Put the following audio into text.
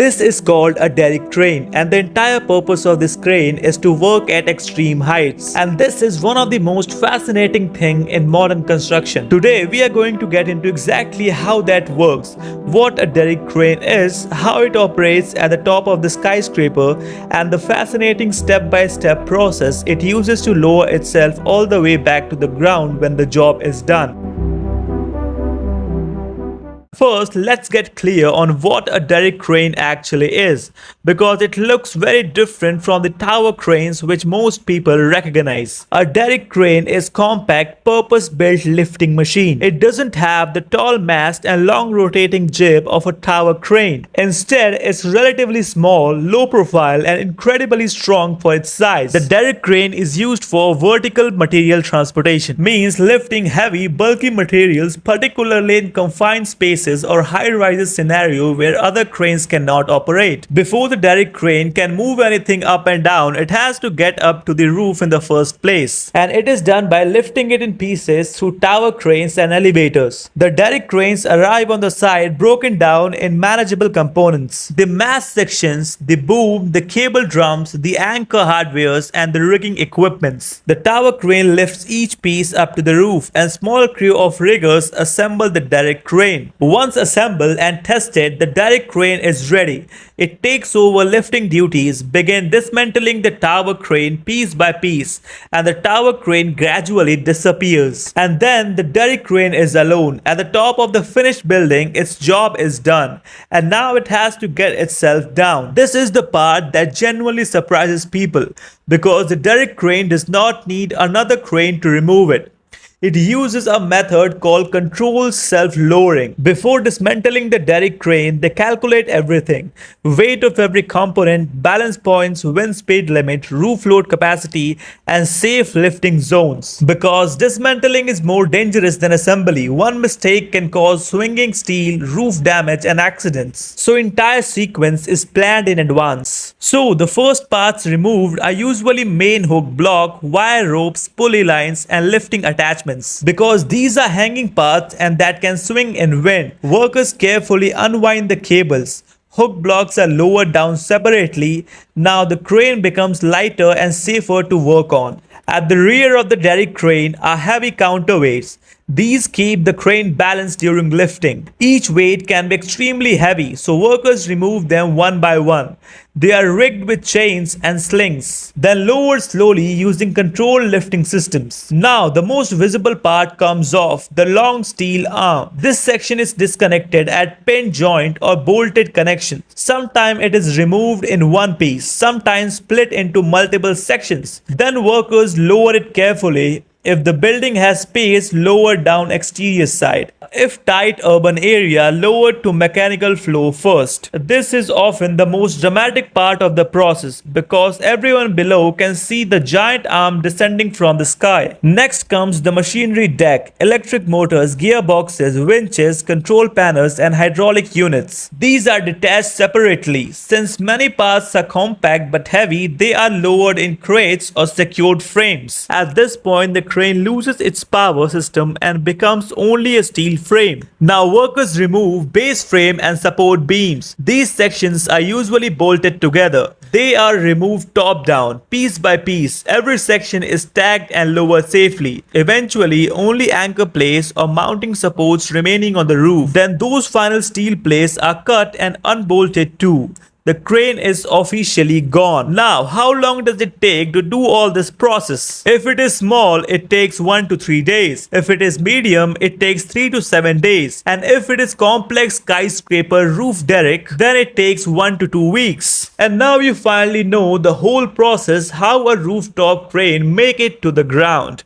This is called a Derrick crane, and the entire purpose of this crane is to work at extreme heights. And this is one of the most fascinating things in modern construction. Today we are going to get into exactly how that works, what a Derrick crane is, how it operates at the top of the skyscraper, and the fascinating step-by-step process it uses to lower itself all the way back to the ground when the job is done. First, let's get clear on what a Derrick crane actually is, because it looks very different from the tower cranes which most people recognize. A Derrick crane is a compact, purpose-built lifting machine. It doesn't have the tall mast and long rotating jib of a tower crane. Instead, it's relatively small, low profile, and incredibly strong for its size. The Derrick crane is used for vertical material transportation, means lifting heavy, bulky materials, particularly in confined spaces or high-rises scenario where other cranes cannot operate. Before the Derrick crane can move anything up and down, it has to get up to the roof in the first place. And it is done by lifting it in pieces through tower cranes and elevators. The Derrick cranes arrive on the side broken down in manageable components: the mast sections, the boom, the cable drums, the anchor hardwares, and the rigging equipments. The tower crane lifts each piece up to the roof, and small crew of riggers assemble the Derrick crane. Once assembled and tested, the Derrick crane is ready. It takes over lifting duties, begin dismantling the tower crane piece by piece, and the tower crane gradually disappears. And then the Derrick crane is alone. At the top of the finished building, its job is done, and now it has to get itself down. This is the part that genuinely surprises people, because the Derrick crane does not need another crane to remove it. It uses a method called controlled self-lowering. Before dismantling the Derrick crane, they calculate everything: weight of every component, balance points, wind speed limit, roof load capacity, and safe lifting zones. Because dismantling is more dangerous than assembly, one mistake can cause swinging steel, roof damage, and accidents. So entire sequence is planned in advance. So the first parts removed are usually main hook block, wire ropes, pulley lines, and lifting attachments. Because these are hanging parts and that can swing in wind, workers carefully unwind the cables. Hook blocks are lowered down separately. Now the crane becomes lighter and safer to work on. At the rear of the Derrick crane are heavy counterweights. These keep the crane balanced during lifting. Each weight can be extremely heavy, so workers remove them one by one. They are rigged with chains and slings, then lowered slowly using controlled lifting systems. Now the most visible part comes off, the long steel arm. This section is disconnected at pin joint or bolted connection. Sometimes it is removed in one piece, sometimes split into multiple sections. Then workers lower it carefully. If the building has space, lower down exterior side. If tight urban area, lowered to mechanical flow first. This is often the most dramatic part of the process because everyone below can see the giant arm descending from the sky. Next comes the machinery deck, electric motors, gearboxes, winches, control panels, and hydraulic units. These are detached separately. Since many parts are compact but heavy, they are lowered in crates or secured frames. At this point, the crane loses its power system and becomes only a steel frame. Now workers remove base frame and support beams. These sections are usually bolted together. They are removed top down, piece by piece. Every section is tagged and lowered safely. Eventually, only anchor plates or mounting supports remaining on the roof. Then those final steel plates are cut and unbolted too. The crane is officially gone. Now, how long does it take to do all this process? If it is small, it takes 1 to 3 days. If it is medium, it takes 3 to 7 days. And if it is complex skyscraper roof derrick, then it takes 1 to 2 weeks. And now you finally know the whole process, how a rooftop crane make it to the ground.